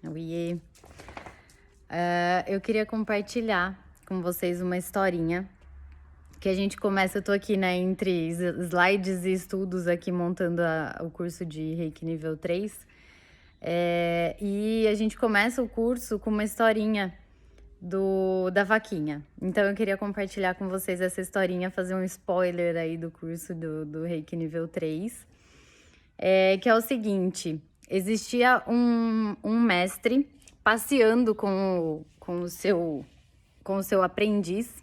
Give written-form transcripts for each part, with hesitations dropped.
Oiê. Eu queria compartilhar com vocês uma historinha que a gente começa. Eu tô aqui, né, entre slides e estudos aqui montando o curso de Reiki nível 3. E a gente começa o curso com uma historinha da vaquinha. Então eu queria compartilhar com vocês essa historinha, fazer um spoiler aí do curso do Reiki nível 3. Que é o seguinte: existia um mestre passeando com o seu aprendiz,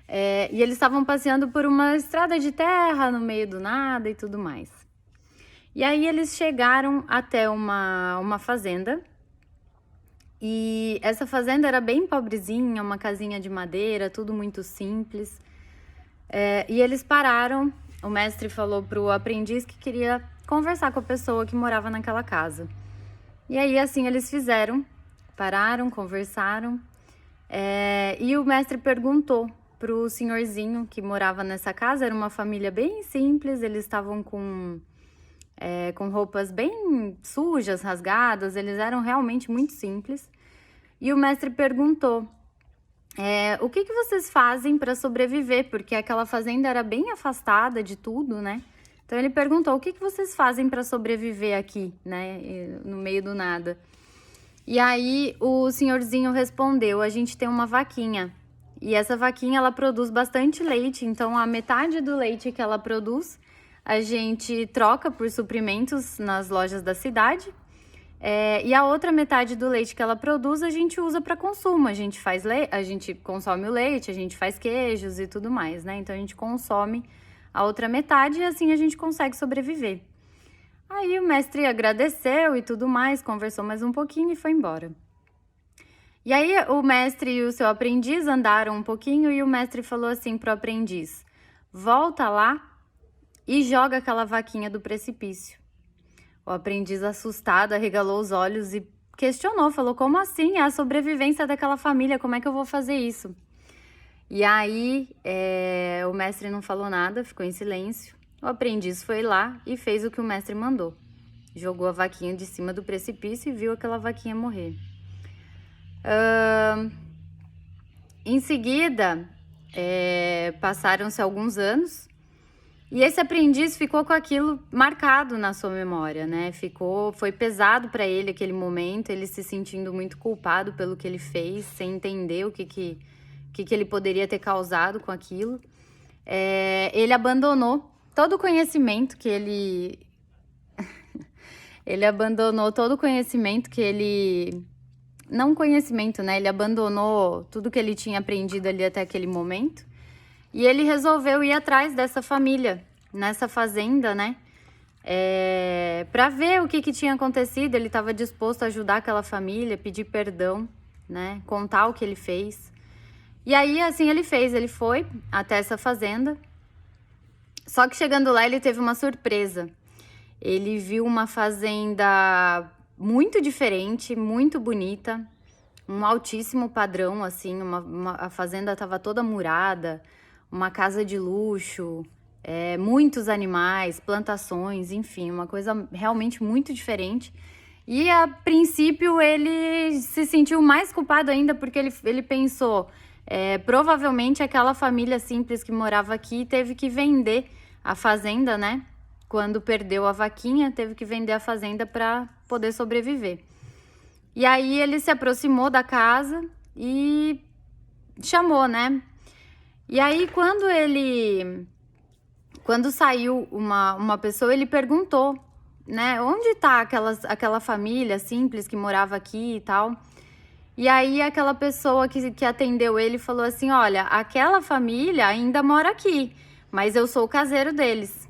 e eles estavam passeando por uma estrada de terra no meio do nada e tudo mais. E aí eles chegaram até uma fazenda, e essa fazenda era bem pobrezinha, uma casinha de madeira, tudo muito simples. E eles pararam. O mestre falou pro aprendiz que queria conversar com a pessoa que morava naquela casa. E aí, assim, eles fizeram. Pararam, conversaram. E o mestre perguntou pro senhorzinho que morava nessa casa. Era uma família bem simples. Eles estavam com roupas bem sujas, rasgadas. Eles eram realmente muito simples. E o mestre perguntou: o que vocês fazem para sobreviver? Porque aquela fazenda era bem afastada de tudo, né? Então ele perguntou: o que vocês fazem para sobreviver aqui, né? No meio do nada. E aí o senhorzinho respondeu: a gente tem uma vaquinha. E essa vaquinha, ela produz bastante leite. Então a metade do leite que ela produz, a gente troca por suprimentos nas lojas da cidade. E a outra metade do leite que ela produz, a gente usa para consumo. A gente consome o leite, a gente faz queijos e tudo mais, né? Então a gente consome a outra metade e assim a gente consegue sobreviver. Aí o mestre agradeceu e tudo mais, conversou mais um pouquinho e foi embora. E aí o mestre e o seu aprendiz andaram um pouquinho e o mestre falou assim pro aprendiz: volta lá e joga aquela vaquinha do precipício. O aprendiz, assustado, arregalou os olhos e questionou, falou: como assim? É a sobrevivência daquela família, como é que eu vou fazer isso? E aí o mestre não falou nada, ficou em silêncio. O aprendiz foi lá e fez o que o mestre mandou. Jogou a vaquinha de cima do precipício e viu aquela vaquinha morrer. Em seguida, passaram-se alguns anos. E esse aprendiz ficou com aquilo marcado na sua memória, né? Foi pesado para ele aquele momento, ele se sentindo muito culpado pelo que ele fez, sem entender o que ele poderia ter causado com aquilo. Ele abandonou todo o conhecimento que ele... ele abandonou todo o conhecimento que ele... Não conhecimento, né? Ele abandonou tudo que ele tinha aprendido ali até aquele momento. E ele resolveu ir atrás dessa família, nessa fazenda, né? Para ver o que tinha acontecido. Ele estava disposto a ajudar aquela família, pedir perdão, né? Contar o que ele fez. E aí, assim, ele fez. Ele foi até essa fazenda. Só que chegando lá, ele teve uma surpresa. Ele viu uma fazenda muito diferente, muito bonita. Um altíssimo padrão, assim. A fazenda estava toda murada. Uma casa de luxo, muitos animais, plantações, enfim, uma coisa realmente muito diferente. E a princípio ele se sentiu mais culpado ainda porque ele pensou, provavelmente aquela família simples que morava aqui teve que vender a fazenda, né? Quando perdeu a vaquinha, teve que vender a fazenda para poder sobreviver. E aí ele se aproximou da casa e chamou, né? E aí, quando saiu uma pessoa, ele perguntou, né? Onde tá aquela família simples que morava aqui e tal? E aí, aquela pessoa que atendeu ele falou assim: olha, aquela família ainda mora aqui, mas eu sou o caseiro deles.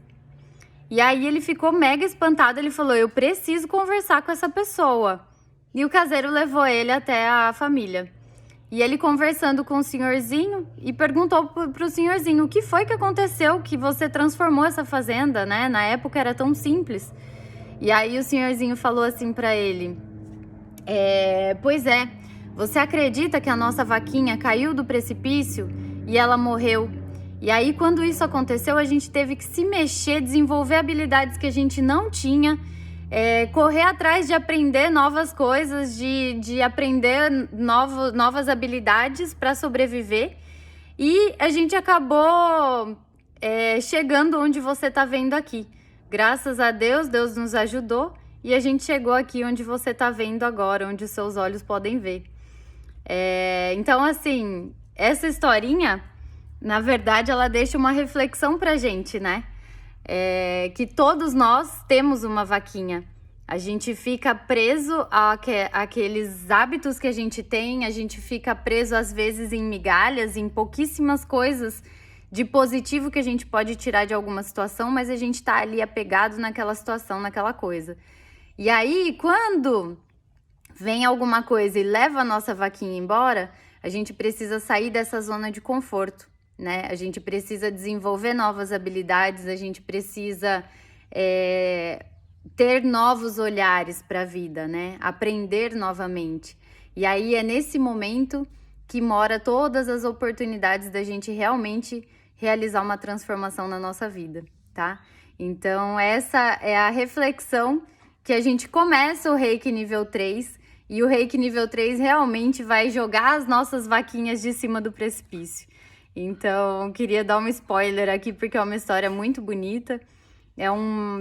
E aí, ele ficou mega espantado, ele falou: eu preciso conversar com essa pessoa. E o caseiro levou ele até a família. E ele conversando com o senhorzinho e perguntou pro senhorzinho: o que foi que aconteceu que você transformou essa fazenda, né? Na época era tão simples. E aí o senhorzinho falou assim pra ele: pois é, você acredita que a nossa vaquinha caiu do precipício e ela morreu? E aí quando isso aconteceu, a gente teve que se mexer, desenvolver habilidades que a gente não tinha, correr atrás de aprender novas coisas, de aprender novas habilidades para sobreviver. E a gente acabou chegando onde você está vendo aqui. Graças a Deus, Deus nos ajudou e a gente chegou aqui onde você está vendo agora, onde os seus olhos podem ver. Então, assim, essa historinha, na verdade, ela deixa uma reflexão pra gente, né? Que todos nós temos uma vaquinha. A gente fica preso àqueles hábitos que a gente tem, a gente fica preso às vezes em migalhas, em pouquíssimas coisas de positivo que a gente pode tirar de alguma situação, mas a gente tá ali apegado naquela situação, naquela coisa. E aí, quando vem alguma coisa e leva a nossa vaquinha embora, a gente precisa sair dessa zona de conforto, né? A gente precisa desenvolver novas habilidades, a gente precisa ter novos olhares para a vida, né? Aprender novamente. E aí é nesse momento que mora todas as oportunidades da gente realmente realizar uma transformação na nossa vida, tá? Então essa é a reflexão que a gente começa o Reiki nível 3, e o Reiki nível 3 realmente vai jogar as nossas vaquinhas de cima do precipício. Então, queria dar um spoiler aqui, porque é uma história muito bonita.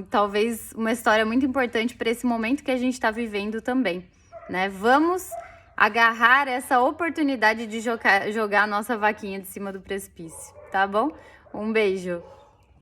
Talvez uma história muito importante para esse momento que a gente está vivendo também, né? Vamos agarrar essa oportunidade de jogar a nossa vaquinha de cima do precipício, tá bom? Um beijo!